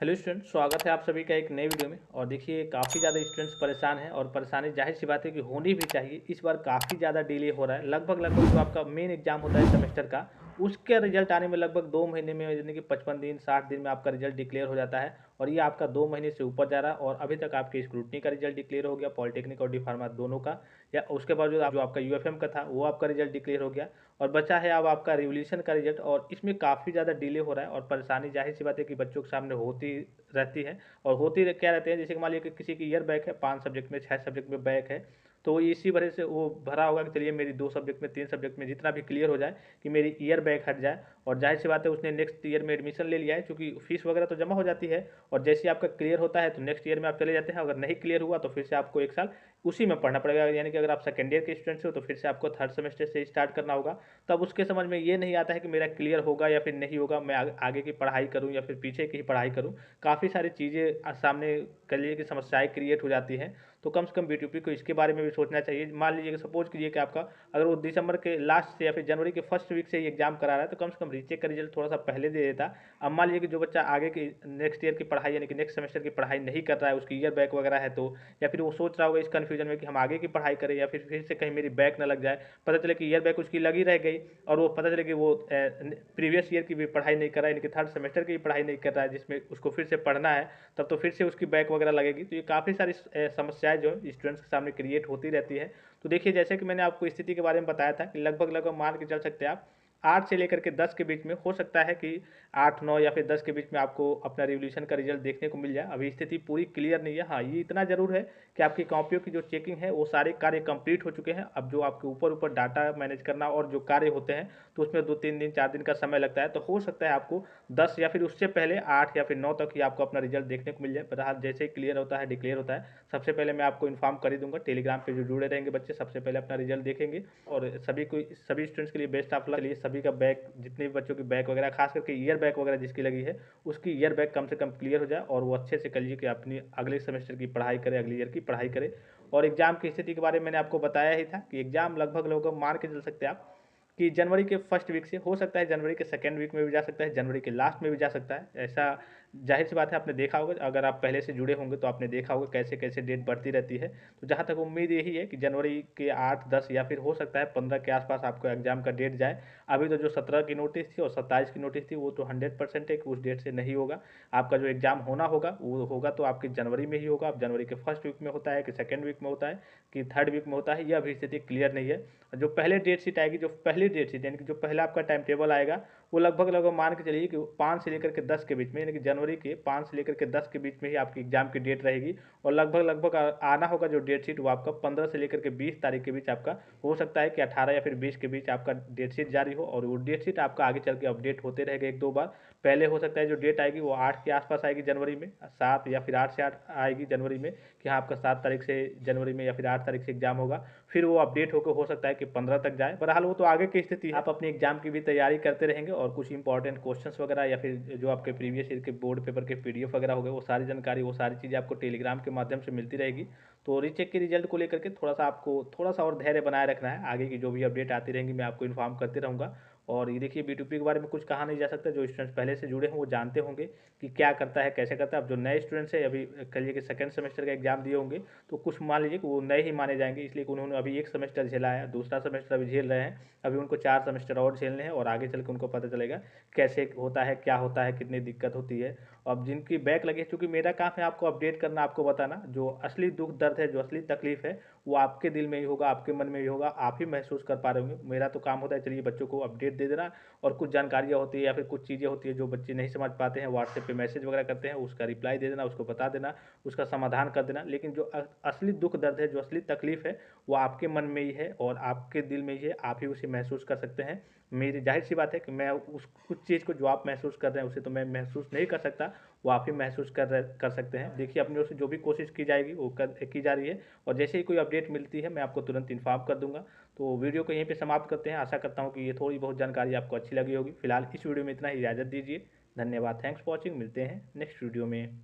Hello student, स्वागत है आप सभी का एक नई वीडियो में। और देखिए काफ़ी ज़्यादा स्टूडेंट्स परेशान हैं और परेशानी जाहिर सी बात है कि होनी भी चाहिए। इस बार काफ़ी ज़्यादा डिले हो रहा है। लगभग जो आपका मेन एग्जाम होता है सेमेस्टर का, उसका रिजल्ट आने में लगभग 2 महीने में, यानी कि 55 दिन 60 दिन में आपका रिजल्ट डिक्लेयर हो जाता है। और ये आपका 2 महीने से ऊपर जा रहा है और अभी तक आपके स्क्रूटनी का रिजल्ट डिक्लेयर हो गया, पॉलिटेक्निक और डी फार्मा दोनों का। या उसके बाद जो आपका यूएफएम का था वो आपका रिजल्ट डिक्लेयर हो गया। और बचा है अब आपका रिवोल्यूशन का रिजल्ट, और इसमें काफ़ी ज़्यादा डिले हो रहा है। और परेशानी जाहिर सी बात है कि बच्चों के सामने होती रहती है। और होती क्या रहती है, जैसे कि मान लीजिए कि किसी की ईयर बैक है, 5 सब्जेक्ट में 6 सब्जेक्ट में बैक है, तो इसी वजह से वो भरा होगा कि चलिए मेरी 2 सब्जेक्ट में 3 सब्जेक्ट में जितना भी क्लियर हो जाए कि मेरी ईयर बैक हट जाए। और जाहिर सी बात है उसने नेक्स्ट ईयर में एडमिशन ले लिया है, क्योंकि फीस वगैरह तो जमा हो जाती है। और जैसे ही आपका क्लियर होता है तो नेक्स्ट ईयर में आप चले जाते हैं। अगर नहीं क्लियर हुआ तो फिर से आपको 1 साल उसी में पढ़ना पड़ेगा। यानी कि अगर आप सेकेंड ईयर के स्टूडेंट्स हो तो फिर से आपको थर्ड सेमेस्टर से स्टार्ट करना होगा। तब उसके समझ में ये नहीं आता है कि मेरा क्लियर होगा या फिर नहीं होगा, मैं आगे की पढ़ाई करूँ या फिर पीछे की ही पढ़ाई करूँ। काफ़ी सारी चीज़ें सामने कह लीजिए कि समस्याएं क्रिएट हो जाती हैं। तो कम से कम बीटीपी को इसके बारे में भी सोचना चाहिए। मान लीजिए कि सपोज कीजिए कि आपका अगर वो दिसंबर के लास्ट से या फिर जनवरी के फर्स्ट वीक से ही एग्जाम करा रहा है, तो कम से कम रीचेक का रिजल्ट थोड़ा सा पहले दे देता। अब मान लीजिए कि जो बच्चा आगे की नेक्स्ट ईयर की पढ़ाई यानी कि नेक्स्ट सेमेस्टर की पढ़ाई नहीं कर रहा है, उसकी ईयर बैक वगैरह है, तो या फिर वो सोच रहा होगा इस कन्फ्यूजन में कि हम आगे की पढ़ाई करें या फिर से कहीं मेरी बैक ना लग जाए। पता चले कि ईयर बैक उसकी लगी रह गई और वो पता चले कि वो प्रीवियस ईयर की भी पढ़ाई नहीं कर रहा है, यानी कि थर्ड सेमेस्टर की भी पढ़ाई नहीं कर रहा है, जिसमें उसको फिर से पढ़ना है। तब तो फिर से उसकी बैक वगैरह लगेगी। तो ये काफ़ी सारी समस्याएं जो स्टूडेंट्स के सामने क्रिएट होती रहती है। तो देखिए, जैसे कि मैंने आपको स्थिति के बारे में बताया था कि लगभग मान के चल सकते हैं आप 8 से लेकर के 10 के बीच में हो सकता है कि 8 9 या फिर 10 के बीच में आपको अपना रिवोल्यूशन का रिजल्ट देखने को मिल जाए। अभी स्थिति पूरी क्लियर नहीं है। हाँ, ये इतना ज़रूर है कि आपकी कॉपियों की जो चेकिंग है वो सारे कार्य कंप्लीट हो चुके हैं। अब जो आपके ऊपर ऊपर डाटा मैनेज करना और जो कार्य होते हैं, तो उसमें 2 3 दिन 4 दिन का समय लगता है। तो हो सकता है आपको 10 या फिर उससे पहले 8 या फिर 9 तक ही आपको अपना रिजल्ट देखने को मिल जाए। बहरहाल जैसे ही क्लियर होता है, डिक्लेयर होता है, सबसे पहले मैं आपको इन्फॉर्म कर ही दूंगा। टेलीग्राम पे जो जुड़े रहेंगे बच्चे सबसे पहले अपना रिजल्ट देखेंगे। और सभी स्टूडेंट्स के लिए बेस्ट ऑफ लक। चलिए, सभी का बैक, जितने भी बच्चों की बैक वगैरह, खास करके ईयर बैक वगैरह जिसकी लगी है, उसकी ईयर बैक कम से कम क्लियर हो जाए और वो अच्छे से कर लीजिए कि अपनी अगले सेमेस्टर की पढ़ाई करे, अगले ईयर की पढ़ाई करे। और एग्जाम की स्थिति के बारे में मैंने आपको बताया ही था कि एग्जाम लगभग मान के चल सकते हैं आप कि जनवरी के फर्स्ट वीक से हो सकता है, जनवरी के सेकेंड वीक में भी जा सकता है, जनवरी के लास्ट में भी जा सकता है। ऐसा जाहिर सी बात है, आपने देखा होगा, अगर आप पहले से जुड़े होंगे तो आपने देखा होगा कैसे कैसे डेट बढ़ती रहती है। तो जहाँ तक उम्मीद यही है कि जनवरी के 8 10 या फिर हो सकता है 15 के आसपास आपको एग्जाम का डेट जाए। अभी तो जो 17 की नोटिस थी और 27 की नोटिस थी, वो तो 100% है कि उस डेट से नहीं होगा। आपका जो एग्जाम होना होगा वो होगा तो आपकी जनवरी में ही होगा। अब जनवरी के फर्स्ट वीक में होता है कि सेकेंड वीक में होता है कि थर्ड वीक में होता है, यह अभी स्थिति क्लियर नहीं है। जो पहले डेट शीट आएगी, जो पहली डेट शीट यानी कि जो पहला आपका टाइम टेबल आएगा, वो लगभग मान के चलिए कि 5 से लेकर के 10 के बीच में, यानी कि जनवरी के 5 से लेकर के 10 के बीच में ही आपकी एग्जाम की डेट रहेगी। और लगभग आना होगा जो डेट शीट, वो आपका 15 से लेकर के 20 तारीख के बीच आपका हो सकता है कि 18 या फिर 20 के बीच आपका डेट शीट जारी हो। और वो डेट शीट आपका आगे चल के अपडेट होते रहेगा एक दो बार। पहले हो सकता है जो डेट आएगी वो 8 के आसपास आएगी जनवरी में, 7 या फिर 8 से 8 आएगी जनवरी में कि हाँ आपका 7 तारीख से जनवरी में या फिर 8 तारीख से एग्जाम होगा। फिर वो अपडेट होकर हो सकता है कि 15 तक जाए। बहरहाल वो तो आगे की स्थिति है। आप अपने एग्जाम की भी तैयारी करते रहेंगे और कुछ इंपॉर्टेंट क्वेश्चंस वगैरह या फिर जो आपके प्रीवियस ईयर के बोर्ड पेपर के पीडीएफ वगैरह हो गए, वो सारी जानकारी, वो सारी चीज़ें आपको टेलीग्राम के माध्यम से मिलती रहेगी। तो रीचेक के रिजल्ट को लेकर के थोड़ा सा आपको थोड़ा सा और धैर्य बनाए रखना है। आगे की जो भी अपडेट आती रहेंगी मैं आपको इन्फॉर्म करते रहूँगा। और ये देखिए, बी2पी के बारे में कुछ कहा नहीं जा सकता। जो स्टूडेंट्स पहले से जुड़े हों वो जानते होंगे कि क्या करता है, कैसे करता है। अब जो नए स्टूडेंट्स हैं, अभी कह लीजिए कि सेकंड सेमेस्टर का एग्जाम दिए होंगे, तो कुछ मान लीजिए कि वो नए ही माने जाएंगे, इसलिए कि उन्होंने अभी एक सेमेस्टर झेला है, दूसरा सेमेस्टर अभी झेल रहे हैं। अभी उनको 4 सेमेस्टर और झेलने हैं और आगे चल के उनको पता चलेगा कैसे होता है, क्या होता है, कितनी दिक्कत होती है। अब जिनकी बैक लगी है, चूँकि मेरा काम है आपको अपडेट करना, आपको बताना, जो असली दुख दर्द है, जो असली तकलीफ है, वो आपके दिल में ही होगा, आपके मन में ही होगा, आप ही महसूस कर पा रहे होंगे। मेरा तो काम होता है चलिए बच्चों को अपडेट दे देना। और कुछ जानकारियाँ होती है या फिर कुछ चीज़ें होती है जो बच्चे नहीं समझ पाते हैं, व्हाट्सएप पे मैसेज वगैरह करते हैं, उसका रिप्लाई दे देना, उसको बता देना, उसका समाधान कर देना। लेकिन जो असली दुख दर्द है, जो असली तकलीफ है, वो आपके मन में ही है और आपके दिल में ही है। आप ही उसे महसूस कर सकते हैं। मेरी जाहिर सी बात है कि मैं उस चीज़ को जो आप महसूस कर रहे हैं उसे तो मैं महसूस नहीं कर सकता, वो आप ही महसूस कर सकते हैं। देखिए, अपनी ओर से जो भी कोशिश की जाएगी वो की जा रही है। और जैसे ही कोई अपडेट मिलती है मैं आपको तुरंत इन्फॉर्म कर दूंगा। तो वीडियो को यहीं पे समाप्त करते हैं। आशा करता हूँ कि ये थोड़ी बहुत जानकारी आपको अच्छी लगी होगी। फिलहाल इस वीडियो में इतना ही, इजाज़त दीजिए। धन्यवाद, थैंक्स फॉर वॉचिंग। मिलते हैं नेक्स्ट वीडियो में।